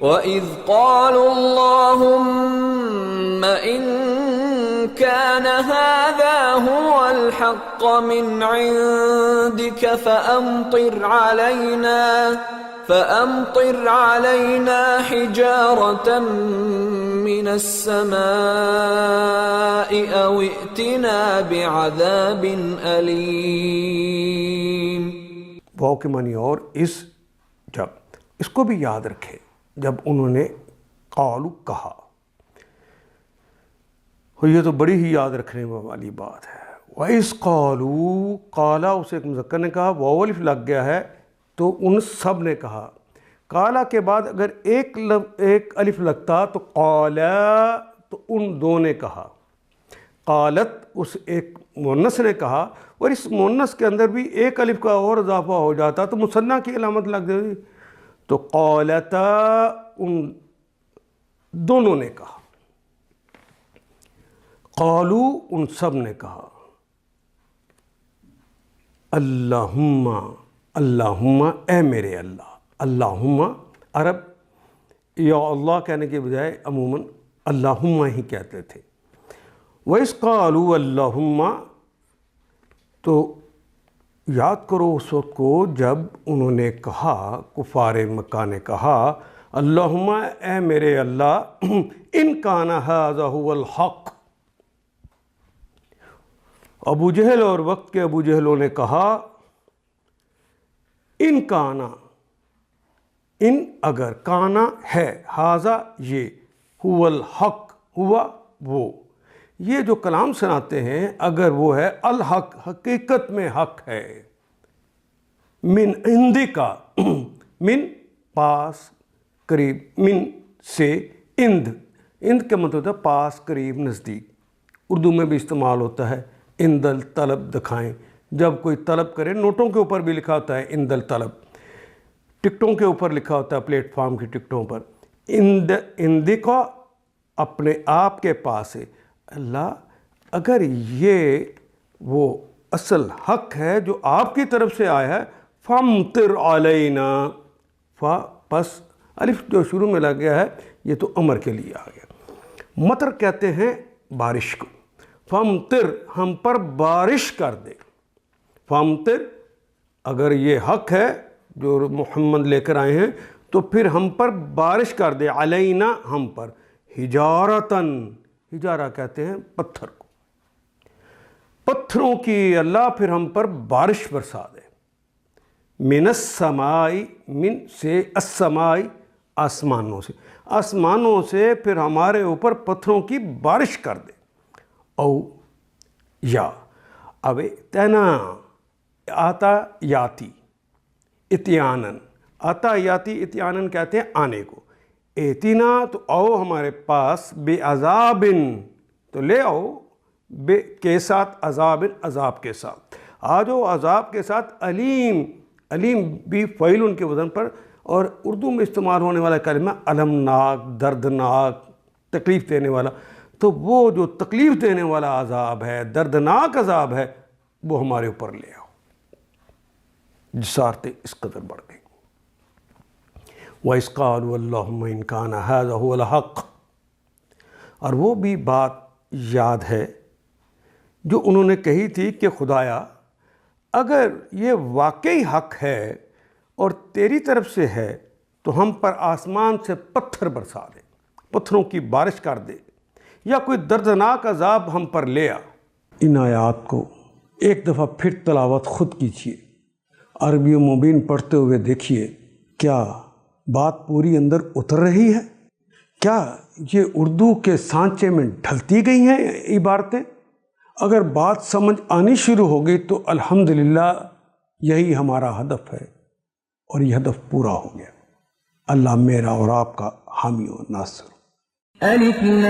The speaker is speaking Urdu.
وَإِذْ قَالُوا اللَّهُمَّ إِن كَانَ هَذَا هُوَ الْحَقَّ مِنْ عِنْدِكَ فَأَمْطِرْ عَلَيْنَا حِجَارَةً مِّنَ السَّمَاءِ أَوْ ائْتِنَا بِعَذَابٍ أَلِيمٍ۔ واو کے معنی اور جب اس کو بھی یاد رکھے، جب انہوں نے قالو کہا، یہ تو بڑی ہی یاد رکھنے والی بات ہے۔ وَإِذْ قَالُوا، قالا اسے ایک مذکر نے کہا، واو الف لگ گیا ہے تو ان سب نے کہا۔ قالا کے بعد اگر ایک الف لگتا تو قالا، تو ان دو نے کہا۔ قالت اس ایک مؤنث نے کہا، اور اس مؤنث کے اندر بھی ایک الف کا اور اضافہ ہو جاتا تو مثنیٰ کی علامت لگ جاتی، تو قالتا ان دونوں نے کہا۔ قالو ان سب نے کہا۔ اللہم، اللہم اے میرے اللہ، اللہم عرب یا اللہ کہنے کے بجائے عموماً اللہم ہی کہتے تھے۔ وَإِذْ قَالُوا اللہم، تو یاد کرو اس وقت کو جب انہوں نے کہا، کفار مکہ نے کہا، اللہم اے میرے اللہ، ان کان ھذا ھو الحق۔ ابو جہل اور وقت کے ابو جہلوں نے کہا، ان کانا، ان اگر، کانا ہے، ھذا یہ، ھو الحق، ہوا وہ، یہ جو کلام سناتے ہیں اگر وہ ہے الحق، حقیقت میں حق ہے، من عندکا، من پاس قریب، من سے اند کا مطلب ہوتا ہے پاس قریب نزدیک، اردو میں بھی استعمال ہوتا ہے اند الطلب دکھائیں، جب کوئی طلب کرے، نوٹوں کے اوپر بھی لکھا ہوتا ہے اند الطلب، ٹکٹوں کے اوپر لکھا ہوتا ہے پلیٹ فارم کی ٹکٹوں پر، اندکا اپنے آپ کے پاس ہے۔ اللہ اگر یہ وہ اصل حق ہے جو آپ کی طرف سے آیا ہے، فَامْطِرْ عَلَيْنَا، پس الف جو شروع میں لگ گیا ہے یہ تو امر کے لیے آ گیا۔ مطر کہتے ہیں بارش کو، فَامْطِرْ ہم پر بارش کر دے، فَامْطِرْ اگر یہ حق ہے جو محمد لے کر آئے ہیں تو پھر ہم پر بارش کر دے، علینا ہم پر، حجارتاً، حجارہ کہتے ہیں پتھر کو، پتھروں کی اللہ پھر ہم پر بارش برسا دے، من السماء، من سے، السماء آسمانوں سے، آسمانوں سے پھر ہمارے اوپر پتھروں کی بارش کر دے، او یا اب تینا، آتا یاتی اتیانن، آتا یاتی اتیانن کہتے ہیں آنے کو، ایتینا تو آؤ ہمارے پاس، بے عذابن تو لے آؤ، بے کے ساتھ، عذابن عذاب کے ساتھ، آ جاؤ عذاب کے ساتھ، علیم، علیم بھی فعیل کے وزن پر، اور اردو میں استعمال ہونے والا کلمہ المناک، دردناک، تکلیف دینے والا، تو وہ جو تکلیف دینے والا عذاب ہے، دردناک عذاب ہے، وہ ہمارے اوپر لے آؤ۔ جسارتیں اس قدر بڑھ گئی۔ وَإِذْ قَالُوا اللَّهُمَّ إِن كَانَ هَذَا هُوَ الْحَقُّ، اور وہ بھی بات یاد ہے جو انہوں نے کہی تھی کہ خدایا اگر یہ واقعی حق ہے اور تیری طرف سے ہے تو ہم پر آسمان سے پتھر برسا دے، پتھروں کی بارش کر دے، یا کوئی دردناک عذاب ہم پر لے آ۔ ان آیات کو ایک دفعہ پھر تلاوت خود کیجیے، عربی و مبین پڑھتے ہوئے دیکھیے کیا بات پوری اندر اتر رہی ہے، کیا یہ اردو کے سانچے میں ڈھلتی گئی ہیں عبارتیں۔ اگر بات سمجھ آنی شروع ہوگی تو الحمدللہ یہی ہمارا ہدف ہے، اور یہ ہدف پورا ہو گیا۔ اللہ میرا اور آپ کا حامی و ناصر۔ الف لام